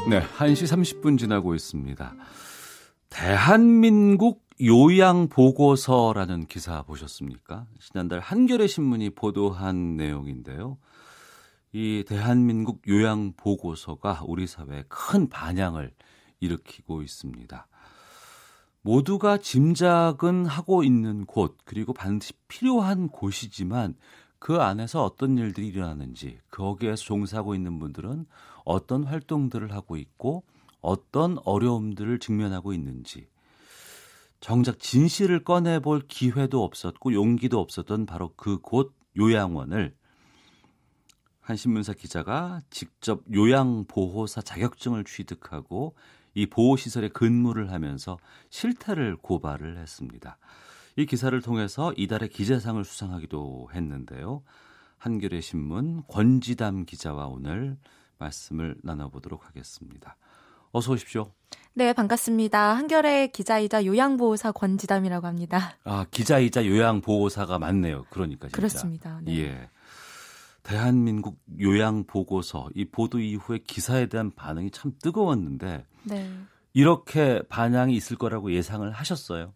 네, 1시 30분 지나고 있습니다. 대한민국 요양보고서라는 기사 보셨습니까? 지난달 한겨레 신문이 보도한 내용인데요. 이 대한민국 요양보고서가 우리 사회에 큰 반향을 일으키고 있습니다. 모두가 짐작은 하고 있는 곳, 그리고 반드시 필요한 곳이지만 그 안에서 어떤 일들이 일어나는지, 거기에서 종사하고 있는 분들은 어떤 활동들을 하고 있고 어떤 어려움들을 직면하고 있는지, 정작 진실을 꺼내볼 기회도 없었고 용기도 없었던 바로 그곳 요양원을 한 신문사 기자가 직접 요양보호사 자격증을 취득하고 이 보호시설에 근무를 하면서 실태를 고발을 했습니다. 이 기사를 통해서 이달의 기자상을 수상하기도 했는데요. 한겨레 신문 권지담 기자와 오늘 말씀을 나눠보도록 하겠습니다. 어서 오십시오. 네, 반갑습니다. 한겨레 기자이자 요양보호사 권지담이라고 합니다. 아, 기자이자 요양보호사가 맞네요. 그러니까 진짜. 그렇습니다. 네. 예. 대한민국 요양보고서, 이 보도 이후에 기사에 대한 반응이 참 뜨거웠는데 네. 이렇게 반향이 있을 거라고 예상을 하셨어요?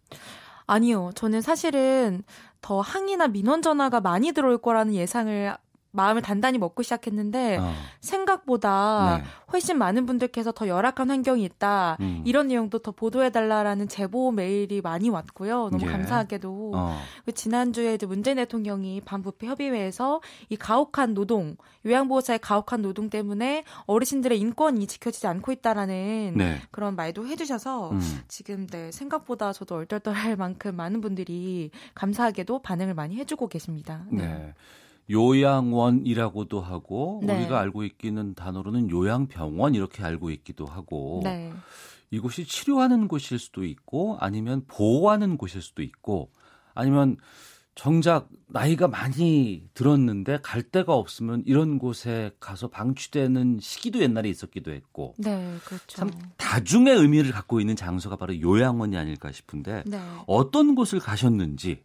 아니요. 저는 사실은 더 항의나 민원 전화가 많이 들어올 거라는 예상을 마음을 단단히 먹고 시작했는데 생각보다 네. 훨씬 많은 분들께서 더 열악한 환경이 있다. 이런 내용도 더 보도해달라라는 제보 메일이 많이 왔고요. 너무 예. 감사하게도. 지난주에 이제 문재인 대통령이 반부패 협의회에서 이 가혹한 노동, 요양보호사의 가혹한 노동 때문에 어르신들의 인권이 지켜지지 않고 있다라는 네. 그런 말도 해주셔서 지금 네, 생각보다 저도 얼떨떨할 만큼 많은 분들이 감사하게도 반응을 많이 해주고 계십니다. 네. 네. 요양원이라고도 하고 네. 우리가 알고 있기는 단어로는 요양병원 이렇게 알고 있기도 하고 네. 이곳이 치료하는 곳일 수도 있고 아니면 보호하는 곳일 수도 있고 아니면 정작 나이가 많이 들었는데 갈 데가 없으면 이런 곳에 가서 방치되는 시기도 옛날에 있었기도 했고 네, 그렇죠. 참 다중의 의미를 갖고 있는 장소가 바로 요양원이 아닐까 싶은데 네. 어떤 곳을 가셨는지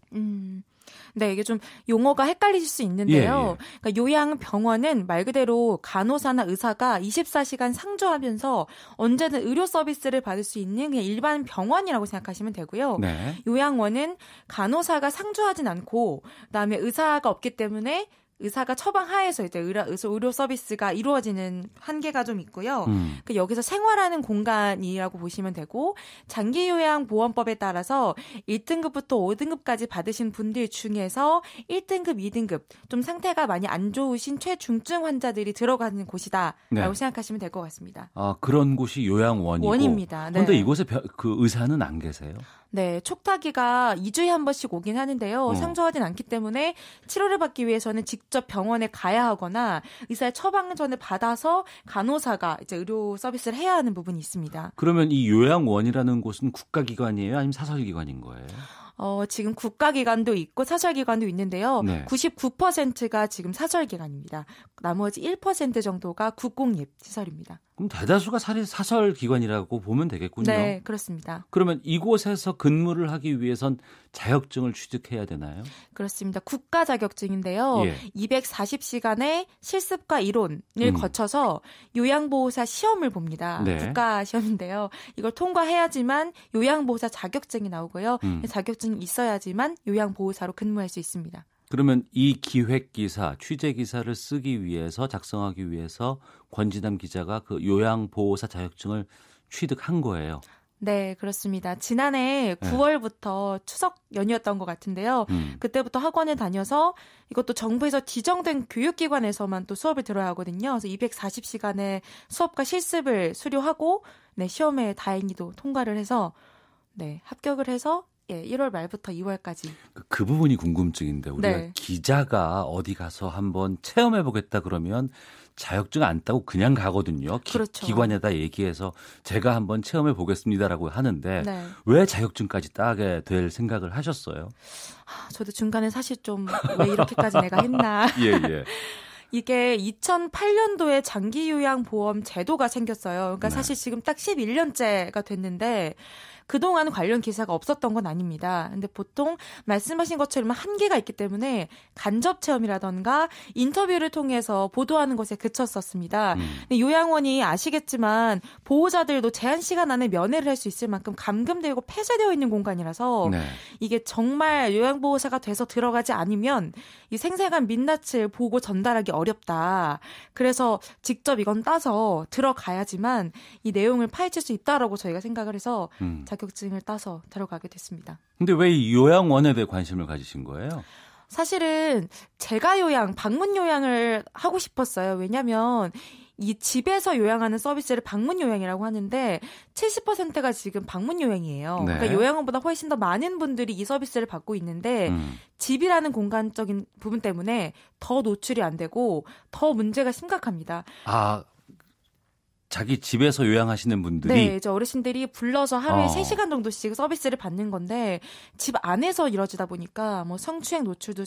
네, 이게 좀 용어가 헷갈리실 수 있는데요. 그러니까 요양병원은 말 그대로 간호사나 의사가 24시간 상주하면서 언제든 의료 서비스를 받을 수 있는 그냥 일반 병원이라고 생각하시면 되고요. 네. 요양원은 간호사가 상주하진 않고 그다음에 의사가 없기 때문에 의사가 처방하에서 이제 의료 서비스가 이루어지는 한계가 좀 있고요. 여기서 생활하는 공간이라고 보시면 되고 장기요양보험법에 따라서 1등급부터 5등급까지 받으신 분들 중에서 1등급, 2등급 좀 상태가 많이 안 좋으신 최중증 환자들이 들어가는 곳이다라고 네. 생각하시면 될 것 같습니다. 아, 그런 곳이 요양원이고. 원입니다. 네. 그런데 이곳에 그 의사는 안 계세요? 네, 촉탁이가 2주에 한 번씩 오긴 하는데요. 상주하진 않기 때문에 치료를 받기 위해서는 직접 병원에 가야 하거나 의사의 처방전을 받아서 간호사가 이제 의료 서비스를 해야 하는 부분이 있습니다. 그러면 이 요양원이라는 곳은 국가기관이에요? 아니면 사설기관인 거예요? 지금 국가기관도 있고 사설기관도 있는데요. 네. 99%가 지금 사설기관입니다. 나머지 1% 정도가 국공립시설입니다. 그럼 대다수가 사설기관이라고 보면 되겠군요. 네, 그렇습니다. 그러면 이곳에서 근무를 하기 위해선 자격증을 취득해야 되나요? 그렇습니다. 국가 자격증인데요. 예. 240시간의 실습과 이론을 거쳐서 요양보호사 시험을 봅니다. 네. 국가 시험인데요. 이걸 통과해야지만 요양보호사 자격증이 나오고요. 자격증이 있어야지만 요양보호사로 근무할 수 있습니다. 그러면 이 기획기사, 취재기사를 쓰기 위해서 작성하기 위해서 권지담 기자가 그 요양보호사 자격증을 취득한 거예요. 네, 그렇습니다. 지난해 9월부터 추석 연휴였던 것 같은데요. 그때부터 학원에 다녀서 이것도 정부에서 지정된 교육기관에서만 또 수업을 들어야 하거든요. 그래서 240시간의 수업과 실습을 수료하고 네, 시험에 다행히도 통과를 해서 네, 합격을 해서 1월 말부터 2월까지. 그 부분이 궁금증인데 우리가 네. 기자가 어디 가서 한번 체험해보겠다 그러면 자격증 안 따고 그냥 가거든요. 그렇죠. 기관에다 얘기해서 제가 한번 체험해보겠습니다라고 하는데 네. 왜 자격증까지 따게 될 생각을 하셨어요? 저도 중간에 사실 좀 왜 이렇게까지 내가 했나. 예. 이게 2008년도에 장기요양보험 제도가 생겼어요. 그러니까 네. 사실 지금 딱 11년째가 됐는데 그동안 관련 기사가 없었던 건 아닙니다. 근데 보통 말씀하신 것처럼 한계가 있기 때문에 간접 체험이라던가 인터뷰를 통해서 보도하는 것에 그쳤었습니다. 근데 요양원이 아시겠지만 보호자들도 제한 시간 안에 면회를 할 수 있을 만큼 감금되고 폐쇄되어 있는 공간이라서 네. 이게 정말 요양보호사가 돼서 들어가지 않으면 이 생생한 민낯을 보고 전달하기 어렵다. 그래서 직접 이건 따서 들어가야지만 이 내용을 파헤칠 수 있다라고 저희가 생각을 해서 자격증을 따서 들어가게 됐습니다. 근데 왜 이 요양원에 대해 관심을 가지신 거예요? 사실은 제가 방문 요양을 하고 싶었어요. 왜냐하면 이 집에서 요양하는 서비스를 방문 요양이라고 하는데 70%가 지금 방문 요양이에요. 네. 그러니까 요양원보다 훨씬 더 많은 분들이 이 서비스를 받고 있는데 집이라는 공간적인 부분 때문에 더 노출이 안 되고 더 문제가 심각합니다. 자기 집에서 요양하시는 분들이? 네, 이제 어르신들이 불러서 하루에 3시간 정도씩 서비스를 받는 건데 집 안에서 이루어지다 보니까 뭐 성추행 노출도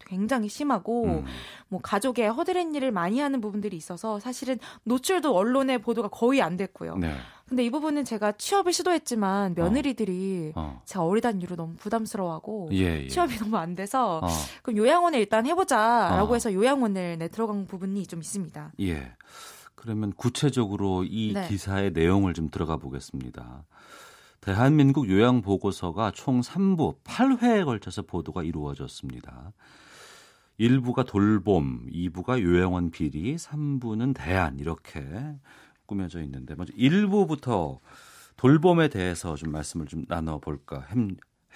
굉장히 심하고 뭐 가족의 허드렛 일을 많이 하는 부분들이 있어서 사실은 노출도 언론의 보도가 거의 안 됐고요. 네. 근데 이 부분은 제가 취업을 시도했지만 며느리들이 제가 어리다는 이유로 너무 부담스러워하고 취업이 너무 안 돼서 그럼 요양원을 일단 해보자라고 해서 요양원을 들어간 부분이 좀 있습니다. 예. 그러면 구체적으로 이 네. 기사의 내용을 좀 들어가 보겠습니다. 대한민국 요양보고서가 총 3부 8회에 걸쳐서 보도가 이루어졌습니다. 1부가 돌봄, 2부가 요양원 비리, 3부는 대안 이렇게 꾸며져 있는데 먼저 1부부터 돌봄에 대해서 좀 말씀을 좀 나눠볼까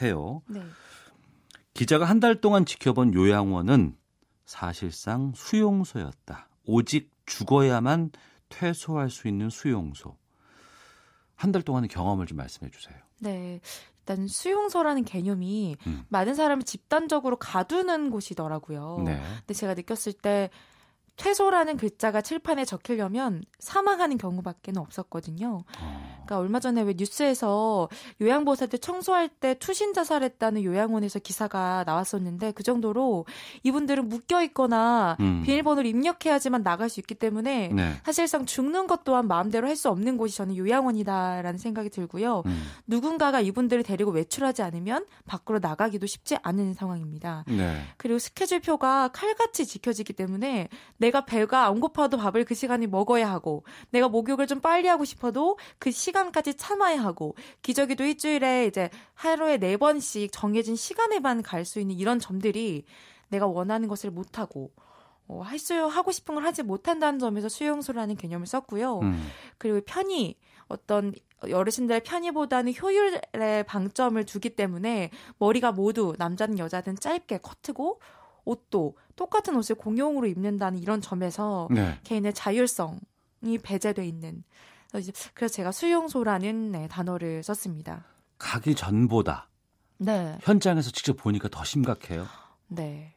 해요. 네. 기자가 한 달 동안 지켜본 요양원은 사실상 수용소였다. 오직 죽어야만 퇴소할 수 있는 수용소. 한 달 동안의 경험을 좀 말씀해 주세요. 네. 일단 수용소라는 개념이 많은 사람을 집단적으로 가두는 곳이더라고요. 네. 근데 제가 느꼈을 때 퇴소라는 글자가 칠판에 적히려면 사망하는 경우밖에 없었거든요. 그러니까 얼마 전에 왜 뉴스에서 요양보호사들 청소할 때 투신 자살했다는 요양원에서 기사가 나왔었는데 그 정도로 이분들은 묶여 있거나 비밀번호를 입력해야지만 나갈 수 있기 때문에 네. 사실상 죽는 것 또한 마음대로 할 수 없는 곳이 저는 요양원이다라는 생각이 들고요. 누군가가 이분들을 데리고 외출하지 않으면 밖으로 나가기도 쉽지 않은 상황입니다. 네. 그리고 스케줄표가 칼같이 지켜지기 때문에 내가 배가 안 고파도 밥을 그 시간에 먹어야 하고 내가 목욕을 좀 빨리 하고 싶어도 그 시간까지 참아야 하고 기저귀도 일주일에 이제 하루에 4번씩 정해진 시간에만 갈 수 있는 이런 점들이 내가 원하는 것을 못하고 하고 싶은 걸 하지 못한다는 점에서 수용소라는 개념을 썼고요. 그리고 편의 어떤 어르신들의 편의보다는 효율에 방점을 두기 때문에 머리가 모두 남자든 여자든 짧게 커트고 옷도 똑같은 옷을 공용으로 입는다는 이런 점에서 네. 개인의 자율성이 배제돼 있는 그래서 제가 수용소라는 단어를 썼습니다. 가기 전보다 네. 현장에서 직접 보니까 더 심각해요? 네.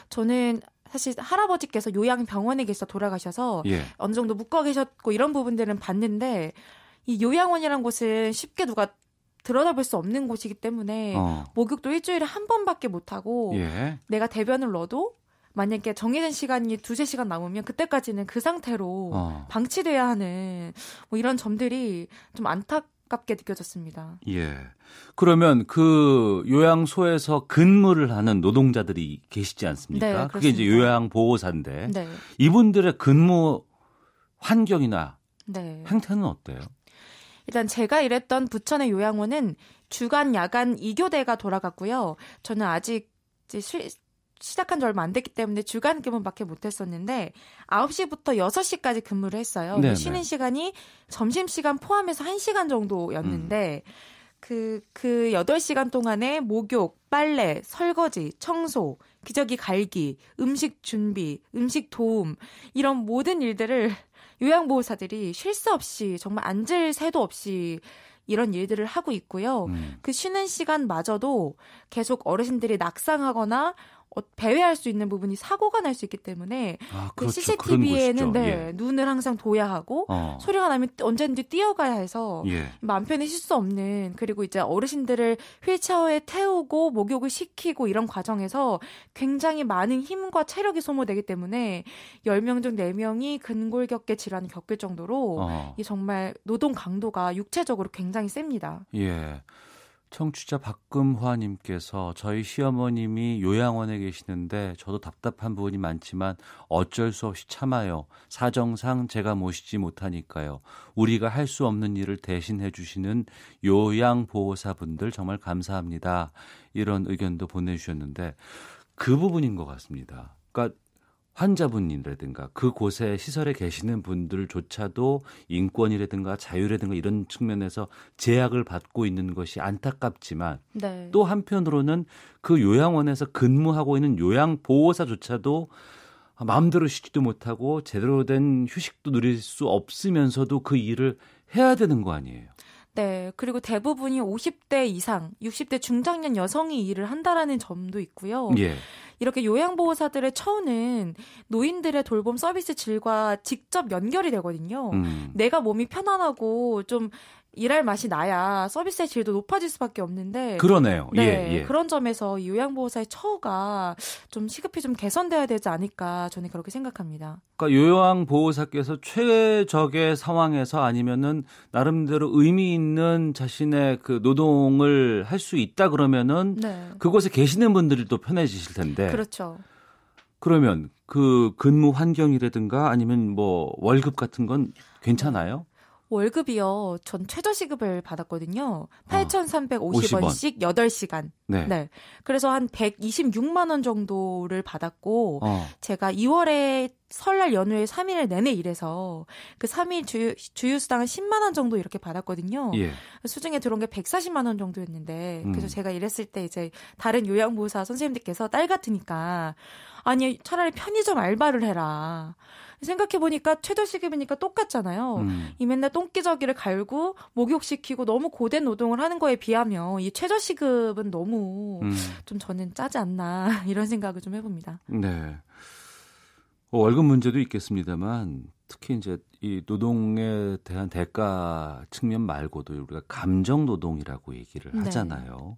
저는 사실 할아버지께서 요양병원에 계셔서 돌아가셔서 어느 정도 묶어 계셨고 이런 부분들은 봤는데 이 요양원이라는 곳은 쉽게 누가 들여다볼 수 없는 곳이기 때문에 목욕도 일주일에 한 번밖에 못하고 내가 대변을 넣어도 만약에 정해진 시간이 2-3시간 남으면 그때까지는 그 상태로 방치돼야 하는 뭐 이런 점들이 좀 안타깝게 느껴졌습니다. 예. 그러면 그 요양소에서 근무를 하는 노동자들이 계시지 않습니까? 네, 그렇습니다. 그게 이제 요양보호사인데 네. 이분들의 근무 환경이나 네. 행태는 어때요? 일단 제가 일했던 부천의 요양원은 주간, 야간 2교대가 돌아갔고요. 저는 아직 시작한 지 얼마 안 됐기 때문에 주간 근무밖에 못했었는데 9시부터 6시까지 근무를 했어요. 쉬는 시간이 점심시간 포함해서 1시간 정도였는데 그 8시간 동안에 목욕, 빨래, 설거지, 청소, 기저귀 갈기, 음식 준비, 음식 도움 이런 모든 일들을 요양보호사들이 쉴 새 없이 정말 앉을 새도 없이 이런 일들을 하고 있고요. 그 쉬는 시간마저도 계속 어르신들이 낙상하거나 배회할 수 있는 부분이 사고가 날 수 있기 때문에 그렇죠. CCTV에는 눈을 항상 둬야 하고 소리가 나면 언제든지 뛰어가야 해서 마음 편히 쉴 수 없는, 그리고 이제 어르신들을 휠체어에 태우고 목욕을 시키고 이런 과정에서 굉장히 많은 힘과 체력이 소모되기 때문에 10명 중 4명이 근골격계 질환을 겪을 정도로 이 정말 노동 강도가 육체적으로 굉장히 셉니다. 예. 청취자 박금화님께서 저희 시어머님이 요양원에 계시는데 저도 답답한 부분이 많지만 어쩔 수 없이 참아요. 사정상 제가 모시지 못하니까요. 우리가 할 수 없는 일을 대신해 주시는 요양보호사분들 정말 감사합니다. 이런 의견도 보내주셨는데 그 부분인 것 같습니다. 그러니까 환자분이라든가 그곳에 시설에 계시는 분들조차도 인권이라든가 자유라든가 이런 측면에서 제약을 받고 있는 것이 안타깝지만 또 한편으로는 그 요양원에서 근무하고 있는 요양보호사조차도 마음대로 쉬지도 못하고 제대로 된 휴식도 누릴 수 없으면서도 그 일을 해야 되는 거 아니에요. 네. 그리고 대부분이 50대 이상, 60대 중장년 여성이 일을 한다라는 점도 있고요. 이렇게 요양보호사들의 처우는 노인들의 돌봄 서비스 질과 직접 연결이 되거든요. 내가 몸이 편안하고 좀 일할 맛이 나야 서비스의 질도 높아질 수밖에 없는데. 그러네요. 그런 점에서 요양보호사의 처우가 좀 시급히 좀 개선돼야 되지 않을까 저는 그렇게 생각합니다. 그러니까 요양보호사께서 최적의 상황에서 아니면은 나름대로 의미 있는 자신의 그 노동을 할 수 있다 그러면은 그곳에 계시는 분들이 또 편해지실 텐데. 그렇죠. 그러면 그 근무 환경이라든가 아니면 뭐 월급 같은 건 괜찮아요? 월급이요. 전 최저시급을 받았거든요. 8,350원씩 8시간. 네. 그래서 한 126만 원 정도를 받았고 제가 2월에 설날 연휴에 3일 내내 일해서 그 3일 주휴수당을 10만 원 정도 이렇게 받았거든요. 수중에 들어온 게 140만 원 정도였는데 그래서 제가 일했을 때 이제 다른 요양보호사 선생님들께서 딸 같으니까 아니 차라리 편의점 알바를 해라. 생각해보니까 최저시급이니까 똑같잖아요. 이 맨날 똥기저귀를 갈고 목욕시키고 너무 고된 노동을 하는 거에 비하면 이 최저시급은 너무 좀 저는 짜지 않나 이런 생각을 좀 해봅니다. 네. 월급 문제도 있겠습니다만 특히 이제 이 노동에 대한 대가 측면 말고도 우리가 감정 노동이라고 얘기를 하잖아요.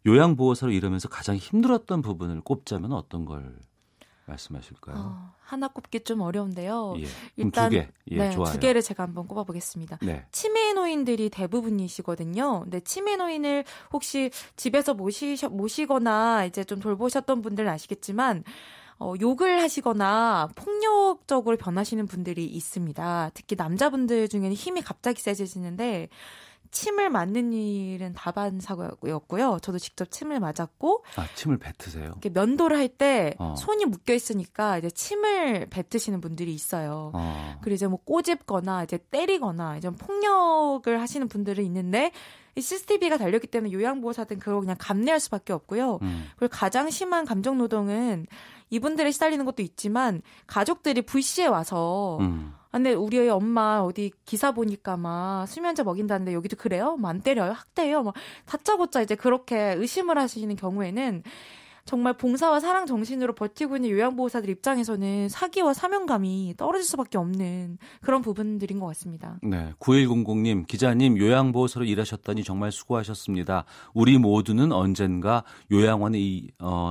요양보호사로 일하면서 가장 힘들었던 부분을 꼽자면 어떤 걸 말씀하실까요? 하나 꼽기 좀 어려운데요. 일단 두 개. 좋아요. 2개를 제가 한번 꼽아보겠습니다. 치매 노인들이 대부분이시거든요. 근데 치매 노인을 혹시 집에서 모시거나 이제 좀 돌보셨던 분들은 아시겠지만 욕을 하시거나 폭력적으로 변하시는 분들이 있습니다. 특히 남자분들 중에는 힘이 갑자기 세지시는데 침을 맞는 일은 다반사고였고요. 저도 직접 침을 맞았고. 침을 뱉으세요? 이렇게 면도를 할 때 손이 묶여 있으니까 이제 침을 뱉으시는 분들이 있어요. 그리고 이제 뭐 꼬집거나 이제 때리거나 이제 폭력을 하시는 분들은 있는데 이 CCTV가 달렸기 때문에 요양보호사들은 그걸 그냥 감내할 수밖에 없고요. 그리고 가장 심한 감정 노동은 이분들이 시달리는 것도 있지만 가족들이 불시에 와서 근데 우리 엄마 어디 기사 보니까 막 수면제 먹인다는데 여기도 그래요? 뭐 안 때려요? 학대해요? 막 다짜고짜 이제 그렇게 의심을 하시는 경우에는 정말 봉사와 사랑 정신으로 버티고 있는 요양보호사들 입장에서는 사기와 사명감이 떨어질 수밖에 없는 그런 부분들인 것 같습니다. 네, 9100님, 기자님 요양보호사로 일하셨다니 정말 수고하셨습니다. 우리 모두는 언젠가 요양원에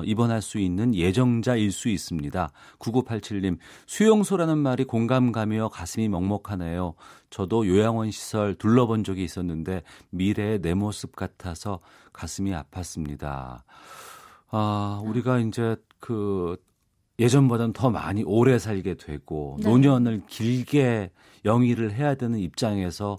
입원할 수 있는 예정자일 수 있습니다. 9987님, 수용소라는 말이 공감가며 가슴이 먹먹하네요. 저도 요양원 시설 둘러본 적이 있었는데 미래의 내 모습 같아서 가슴이 아팠습니다. 우리가 이제 예전보다는 더 많이 오래 살게 되고 노년을 길게 영위를 해야 되는 입장에서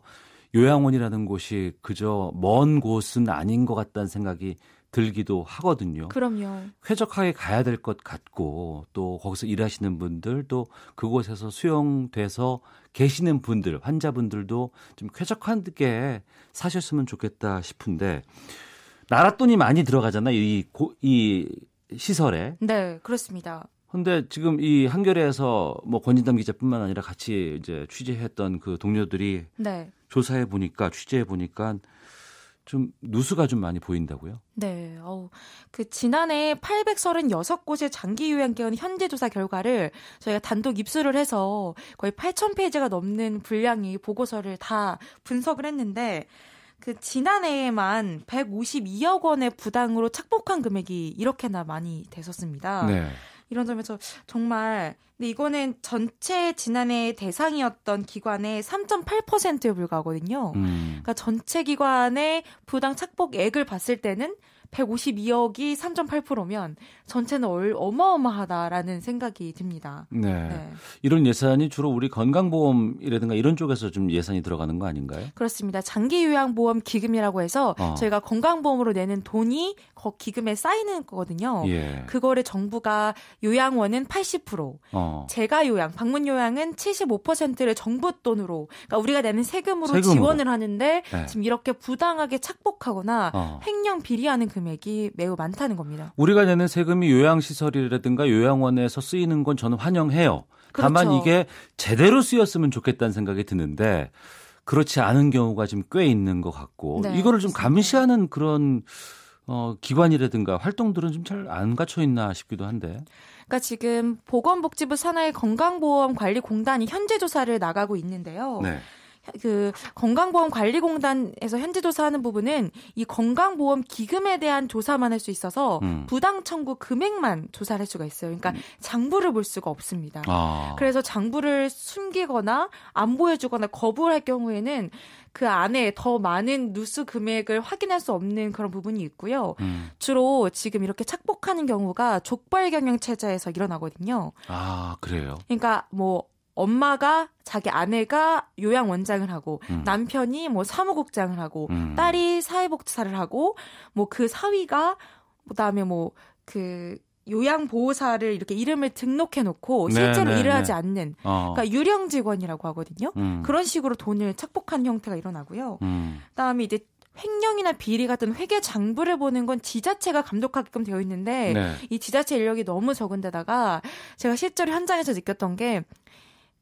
요양원이라는 곳이 그저 먼 곳은 아닌 것 같다는 생각이 들기도 하거든요. 그럼요. 쾌적하게 가야 될 것 같고 또 거기서 일하시는 분들 또 그곳에서 수용돼서 계시는 분들, 환자분들도 좀 쾌적하게 사셨으면 좋겠다 싶은데 나랏돈이 많이 들어가잖아요. 이 시설에. 네, 그렇습니다. 근데 지금 이 한겨레에서 뭐 권진담 기자뿐만 아니라 같이 이제 취재했던 그 동료들이 취재해 보니까 좀 누수가 좀 많이 보인다고요? 네. 그 지난해 836곳의 장기 요양기관 현재 조사 결과를 저희가 단독 입수를 해서 거의 8,000페이지가 넘는 분량의 보고서를 다 분석을 했는데 그 지난해에만 152억 원의 부당으로 착복한 금액이 이렇게나 많이 됐었습니다. 네. 이런 점에서 정말 근데 이거는 전체 지난해 대상이었던 기관의 3.8%에 불과하거든요. 그러니까 전체 기관의 부당 착복액을 봤을 때는 152억이 3.8%면 전체는 어마어마하다라는 생각이 듭니다. 네. 이런 예산이 주로 우리 건강보험이라든가 이런 쪽에서 좀 예산이 들어가는 거 아닌가요? 그렇습니다. 장기요양보험 기금이라고 해서 저희가 건강보험으로 내는 돈이 그 기금에 쌓이는 거거든요. 예. 그거를 정부가 요양원은 80%, 재가요양, 방문요양은 75%를 정부 돈으로 그러니까 우리가 내는 세금으로 지원을 하는데 네. 지금 이렇게 부당하게 착복하거나 횡령 비리하는 금액이 매우 많다는 겁니다. 우리가 내는 세금이 요양시설이라든가 요양원에서 쓰이는 건 저는 환영해요. 그렇죠. 다만 이게 제대로 쓰였으면 좋겠다는 생각이 드는데 그렇지 않은 경우가 지금 꽤 있는 것 같고 네, 이거를 좀 감시하는 그런 기관이라든가 활동들은 좀 잘 안 갖춰 있나 싶기도 한데. 그러니까 지금 보건복지부 산하의 건강보험관리공단이 현재 조사를 나가고 있는데요. 네. 그 건강보험관리공단에서 현재 조사하는 부분은 이 건강보험 기금에 대한 조사만 할 수 있어서 부당 청구 금액만 조사를 할 수가 있어요. 그러니까 장부를 볼 수가 없습니다. 그래서 장부를 숨기거나 안 보여주거나 거부를 할 경우에는 그 안에 더 많은 누수 금액을 확인할 수 없는 그런 부분이 있고요. 주로 지금 이렇게 착복하는 경우가 족벌 경영 체제에서 일어나거든요. 아, 그래요? 그러니까 뭐 엄마가 자기 아내가 요양원장을 하고 남편이 뭐 사무국장을 하고 딸이 사회복지사를 하고 뭐 그 사위가 그다음에 뭐 그 요양보호사를 이렇게 이름을 등록해 놓고 실제로 일을 하지 않는 그러니까 유령 직원이라고 하거든요. 그런 식으로 돈을 착복한 형태가 일어나고요. 그다음에 이제 횡령이나 비리 같은 회계 장부를 보는 건 지자체가 감독하게끔 되어 있는데 네. 이 지자체 인력이 너무 적은 데다가 제가 실제로 현장에서 느꼈던 게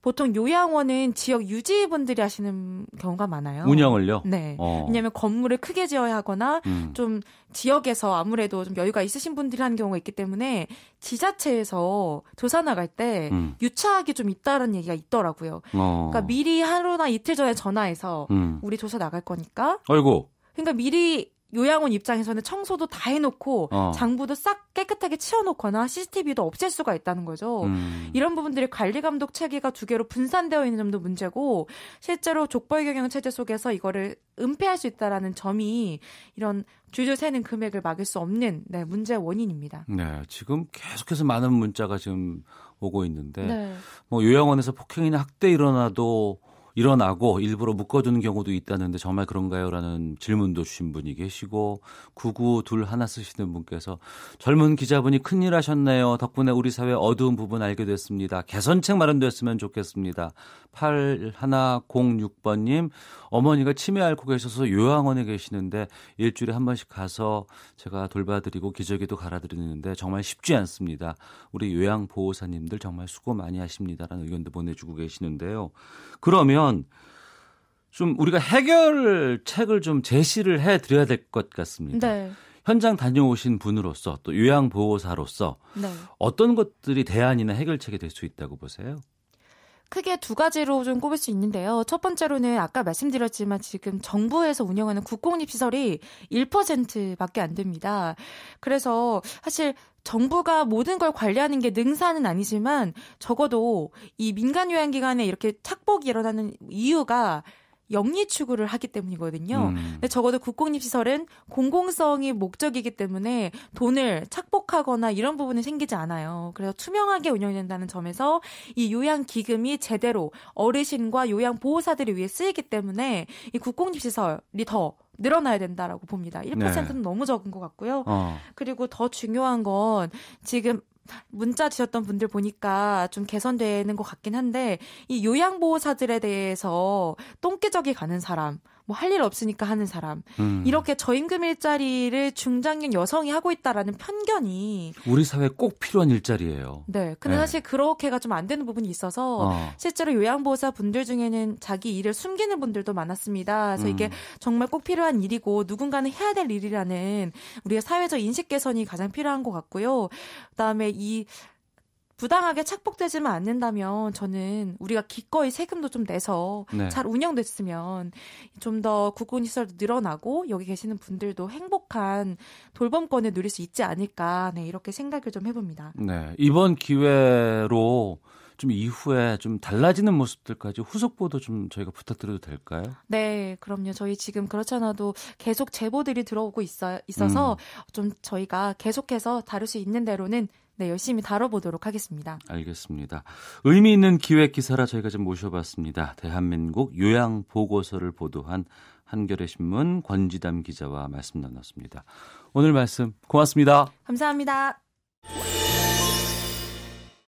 보통 요양원은 지역 유지분들이 하시는 경우가 많아요. 운영을요? 네. 왜냐하면 건물을 크게 지어야 하거나 좀 지역에서 아무래도 좀 여유가 있으신 분들이 하는 경우가 있기 때문에 지자체에서 조사 나갈 때 유착이 좀 있다는 얘기가 있더라고요. 그러니까 미리 하루나 이틀 전에 전화해서 우리 조사 나갈 거니까. 아이고. 그러니까 미리 요양원 입장에서는 청소도 다 해놓고 장부도 싹 깨끗하게 치워놓거나 CCTV도 없앨 수가 있다는 거죠. 이런 부분들이 관리감독 체계가 두 개로 분산되어 있는 점도 문제고 실제로 족벌 경영 체제 속에서 이거를 은폐할 수 있다는 점이 이런 줄줄 새는 금액을 막을 수 없는 문제의 원인입니다. 네, 지금 계속해서 많은 문자가 지금 오고 있는데 네. 뭐 요양원에서 폭행이나 학대 일어나고 일부러 묶어두는 경우도 있다는데 정말 그런가요? 라는 질문도 주신 분이 계시고 9921 쓰시는 분께서 젊은 기자분이 큰일 하셨네요. 덕분에 우리 사회 어두운 부분 알게 됐습니다. 개선책 마련됐으면 좋겠습니다. 8106번님 어머니가 치매 앓고 계셔서 요양원에 계시는데 일주일에 한 번씩 가서 제가 돌봐드리고 기저귀도 갈아드리는데 정말 쉽지 않습니다. 우리 요양보호사님들 정말 수고 많이 하십니다라는 의견도 보내주고 계시는데요. 그러면 좀 우리가 해결책을 좀 제시를 해드려야 될 것 같습니다. 네. 현장 다녀오신 분으로서 또 요양보호사로서 네. 어떤 것들이 대안이나 해결책이 될 수 있다고 보세요? 크게 두 가지로 좀 꼽을 수 있는데요. 첫 번째로는 아까 말씀드렸지만 지금 정부에서 운영하는 국공립시설이 1%밖에 안 됩니다. 그래서 사실 정부가 모든 걸 관리하는 게 능사는 아니지만 적어도 이 민간 요양기관에 이렇게 착복이 일어나는 이유가 영리 추구를 하기 때문이거든요. 근데 적어도 국공립시설은 공공성이 목적이기 때문에 돈을 착복하거나 이런 부분이 생기지 않아요. 그래서 투명하게 운영된다는 점에서 이 요양기금이 제대로 어르신과 요양보호사들을 위해 쓰이기 때문에 이 국공립시설이 더 늘어나야 된다라고 봅니다. 1%는 네. 너무 적은 것 같고요. 그리고 더 중요한 건 지금 문자 주셨던 분들 보니까 좀 개선되는 것 같긴 한데 이 요양보호사들에 대해서 똥기저귀 가는 사람 뭐 할 일 없으니까 하는 사람. 이렇게 저임금 일자리를 중장년 여성이 하고 있다라는 편견이 우리 사회에 꼭 필요한 일자리예요. 네. 근데 사실 그렇게가 좀 안 되는 부분이 있어서 실제로 요양보호사 분들 중에는 자기 일을 숨기는 분들도 많았습니다. 그래서 이게 정말 꼭 필요한 일이고 누군가는 해야 될 일이라는 우리의 사회적 인식 개선이 가장 필요한 것 같고요. 그다음에 이 부당하게 착복되지만 않는다면 저는 우리가 기꺼이 세금도 좀 내서 네. 잘 운영됐으면 좀 더 국군시설도 늘어나고 여기 계시는 분들도 행복한 돌봄권을 누릴 수 있지 않을까 이렇게 생각을 좀 해봅니다. 네, 이번 기회로 좀 이후에 좀 달라지는 모습들까지 후속 보도 좀 저희가 부탁드려도 될까요? 네, 그럼요. 저희 지금 그렇지 않아도 계속 제보들이 들어오고 있어서 좀 저희가 계속해서 다룰 수 있는 대로는 열심히 다뤄보도록 하겠습니다. 알겠습니다. 의미 있는 기획 기사라 저희가 좀 모셔봤습니다. 대한민국 요양보고서를 보도한 한겨레 신문 권지담 기자와 말씀 나눴습니다. 오늘 말씀 고맙습니다. 감사합니다.